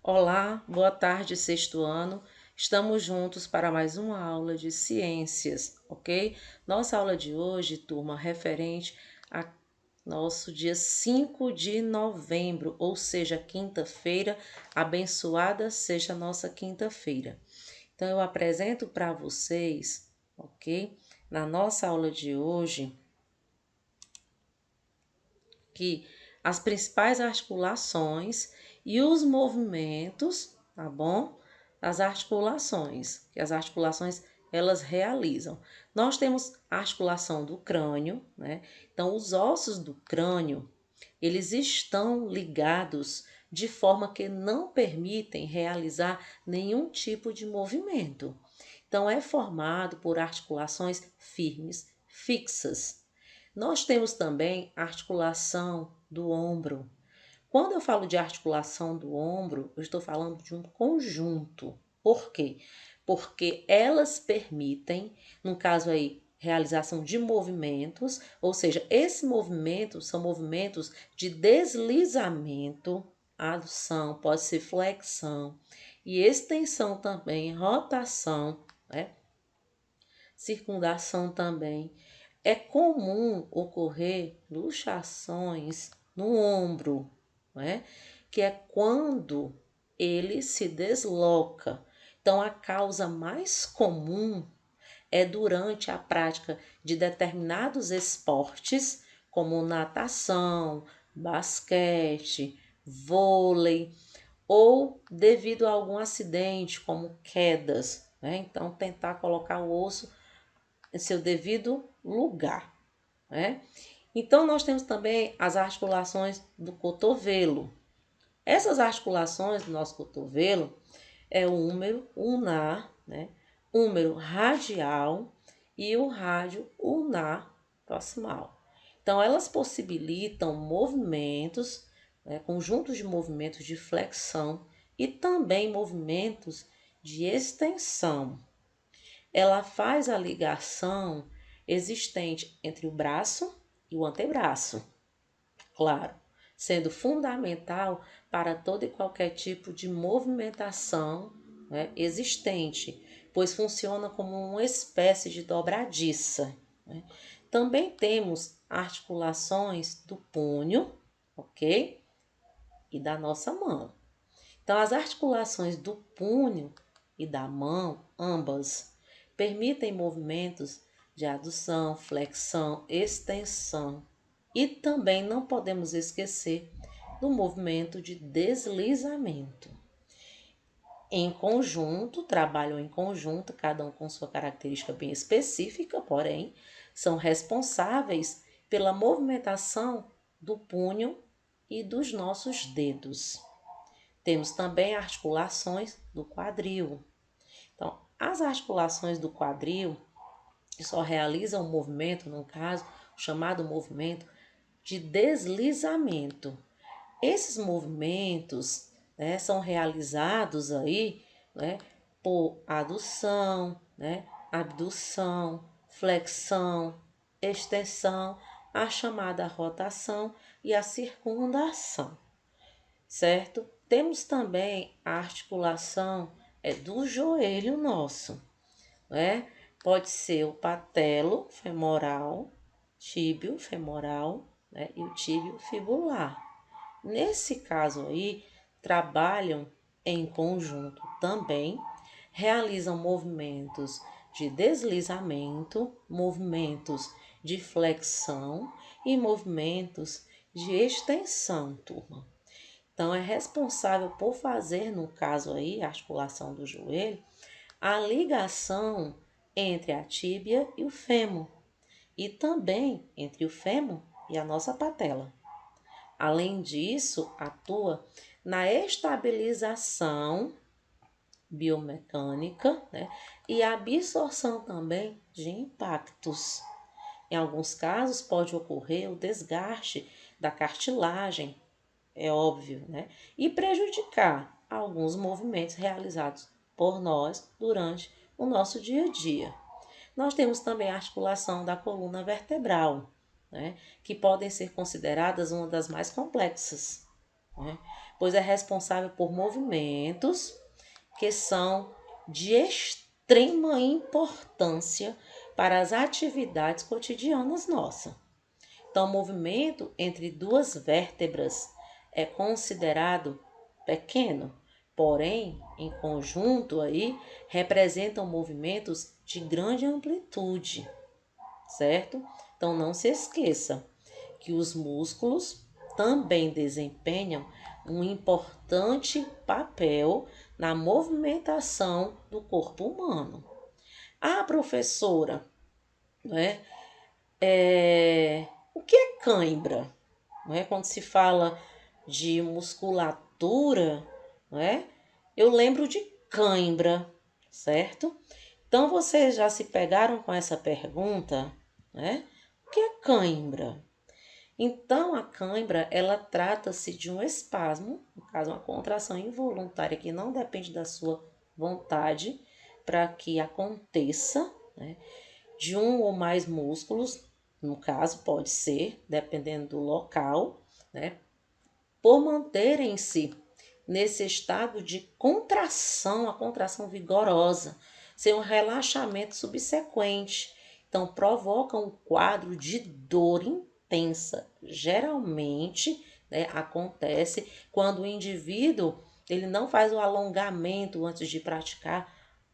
Olá, boa tarde, sexto ano. Estamos juntos para mais uma aula de ciências, ok? Nossa aula de hoje, turma, referente a nosso dia 5 de novembro, ou seja, quinta-feira. Abençoada seja a nossa quinta-feira. Então, eu apresento para vocês, ok? Na nossa aula de hoje, que as principais articulações e os movimentos, tá bom? As articulações, que as articulações elas realizam. Nós temos a articulação do crânio, né? Então, os ossos do crânio, eles estão ligados de forma que não permitem realizar nenhum tipo de movimento. Então, é formado por articulações firmes, fixas. Nós temos também a articulação do ombro. Quando eu falo de articulação do ombro, eu estou falando de um conjunto. Por quê? Porque elas permitem, no caso aí, realização de movimentos, ou seja, esses movimentos são movimentos de deslizamento, adução, pode ser flexão, e extensão também, rotação, né? Circundação também. É comum ocorrer luxações no ombro, né? Que é quando ele se desloca. Então, a causa mais comum é durante a prática de determinados esportes, como natação, basquete, vôlei, ou devido a algum acidente, como quedas, né? Então, tentar colocar o osso em seu devido lugar, né? Então, nós temos também as articulações do cotovelo. Essas articulações do nosso cotovelo é o húmero ulnar, né? Húmero radial e o rádio ulnar proximal. Então, elas possibilitam movimentos, né, conjuntos de movimentos de flexão e também movimentos de extensão. Ela faz a ligação existente entre o braço e o antebraço, claro, sendo fundamental para todo e qualquer tipo de movimentação, né, existente, pois funciona como uma espécie de dobradiça, né? Também temos articulações do punho, ok? E da nossa mão. Então, as articulações do punho e da mão, ambas, permitem movimentos de adução, flexão, extensão. E também não podemos esquecer do movimento de deslizamento. Em conjunto, trabalham em conjunto, cada um com sua característica bem específica, porém, são responsáveis pela movimentação do punho e dos nossos dedos. Temos também articulações do quadril. Então, as articulações do quadril só realizam o movimento, no caso, o chamado movimento de deslizamento. Esses movimentos, né, são realizados aí, né, por adução, né, abdução, flexão, extensão, a chamada rotação e a circundação, certo? Temos também a articulação do joelho nosso, né? Pode ser o patelo femoral, tíbio femoral, né? E o tíbio fibular. Nesse caso aí, trabalham em conjunto também, realizam movimentos de deslizamento, movimentos de flexão e movimentos de extensão, turma. Então, é responsável por fazer, no caso aí, a articulação do joelho, a ligação entre a tíbia e o fêmur, e também entre o fêmur e a nossa patela. Além disso, atua na estabilização biomecânica, né, e a absorção também de impactos. Em alguns casos, pode ocorrer o desgaste da cartilagem, é óbvio, né? E prejudicar alguns movimentos realizados por nós durante o nosso dia a dia. Nós temos também a articulação da coluna vertebral, né? Que podem ser consideradas uma das mais complexas, né? pois é responsável por movimentos que são de extrema importância para as atividades cotidianas nossas. Então, o movimento entre duas vértebras é considerado pequeno, porém, em conjunto aí, representam movimentos de grande amplitude, certo? Então, não se esqueça que os músculos também desempenham um importante papel na movimentação do corpo humano. Ah, professora, né? O que é cãibra? Não é? Quando se fala de musculatura, não é? Eu lembro de cãibra, certo? Então vocês já se pegaram com essa pergunta, né? O que é cãibra? Então a cãibra, ela trata-se de um espasmo, no caso uma contração involuntária que não depende da sua vontade para que aconteça, né? De um ou mais músculos, no caso pode ser, dependendo do local, né? Por manterem-se nesse estado de contração, a contração vigorosa, sem um relaxamento subsequente. Então, provoca um quadro de dor intensa. Geralmente, né, acontece quando o indivíduo ele não faz o alongamento antes de praticar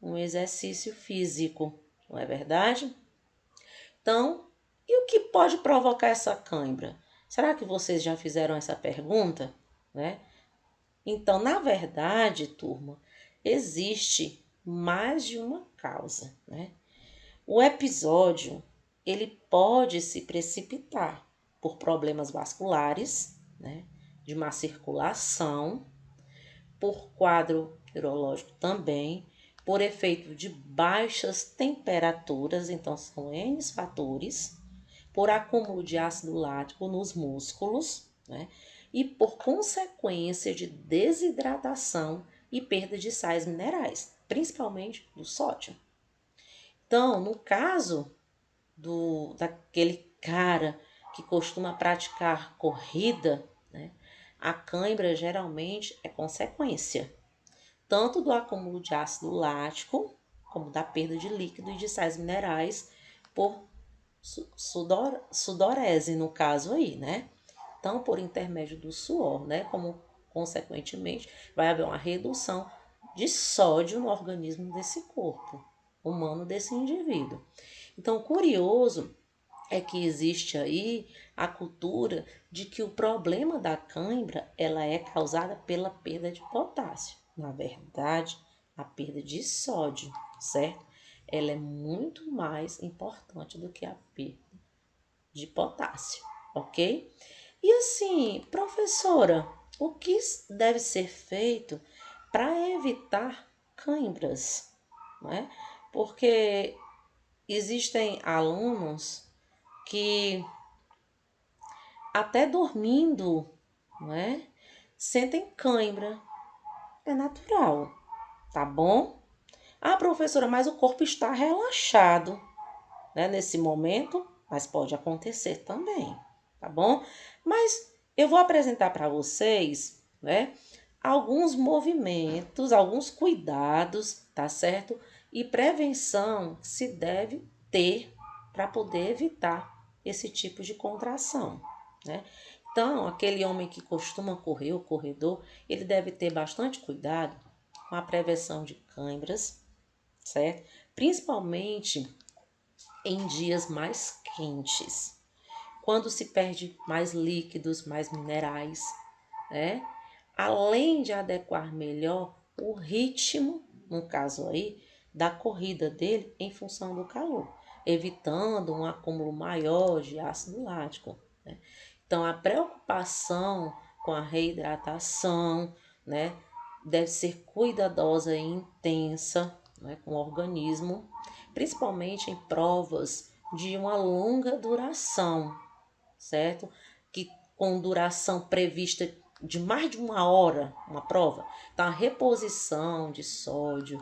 um exercício físico, não é verdade? Então, e o que pode provocar essa cãibra? Será que vocês já fizeram essa pergunta, né? Então, na verdade, turma, existe mais de uma causa, né? O episódio, ele pode se precipitar por problemas vasculares, né? De má circulação, por quadro neurológico também, por efeito de baixas temperaturas, então são N fatores, por acúmulo de ácido lático nos músculos, né? E por consequência de desidratação e perda de sais minerais, principalmente do sódio. Então, no caso daquele cara que costuma praticar corrida, né? A cãibra geralmente é consequência tanto do acúmulo de ácido lático, como da perda de líquido e de sais minerais por sudorese, no caso aí, né? Então, por intermédio do suor, né? Como, consequentemente, vai haver uma redução de sódio no organismo desse corpo humano, desse indivíduo. Então, curioso é que existe aí a cultura de que o problema da cãibra ela é causada pela perda de potássio. Na verdade, a perda de sódio, certo? Ela é muito mais importante do que a perda de potássio, ok? E assim, professora, o que deve ser feito para evitar cãibras, né? Porque existem alunos que até dormindo, né, sentem cãibra. É natural, tá bom? Ah, professora, mas o corpo está relaxado, né, nesse momento, mas pode acontecer também, tá bom? Mas eu vou apresentar para vocês, né, alguns movimentos, alguns cuidados, tá certo? E prevenção que se deve ter para poder evitar esse tipo de contração, né? Então, aquele homem que costuma correr, o corredor, ele deve ter bastante cuidado com a prevenção de câimbras, certo? Principalmente em dias mais quentes, quando se perde mais líquidos, mais minerais, né? Além de adequar melhor o ritmo, no caso aí, da corrida dele em função do calor, evitando um acúmulo maior de ácido lático, né? Então, a preocupação com a reidratação, né, deve ser cuidadosa e intensa, né, com o organismo, principalmente em provas de uma longa duração, certo? Que com duração prevista de mais de uma hora, uma prova. Então, a reposição de sódio,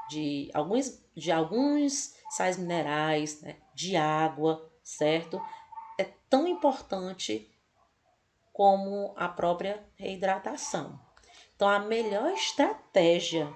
de alguns sais minerais, né, de água, certo? É tão importante como a própria reidratação. Então, a melhor estratégia,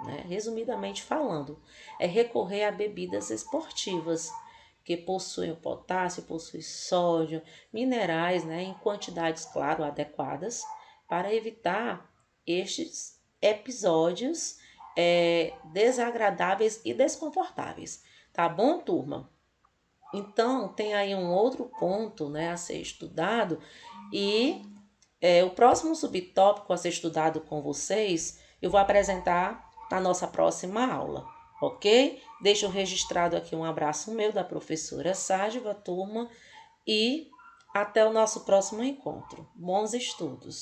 né, resumidamente falando, é recorrer a bebidas esportivas, que possuem o potássio, possuem sódio, minerais, né, em quantidades, claro, adequadas, para evitar estes episódios desagradáveis e desconfortáveis. Tá bom, turma? Então, tem aí um outro ponto, né, a ser estudado e o próximo subtópico a ser estudado com vocês, eu vou apresentar na nossa próxima aula, ok? Deixo registrado aqui um abraço meu da professora Sádiva, turma, e até o nosso próximo encontro. Bons estudos!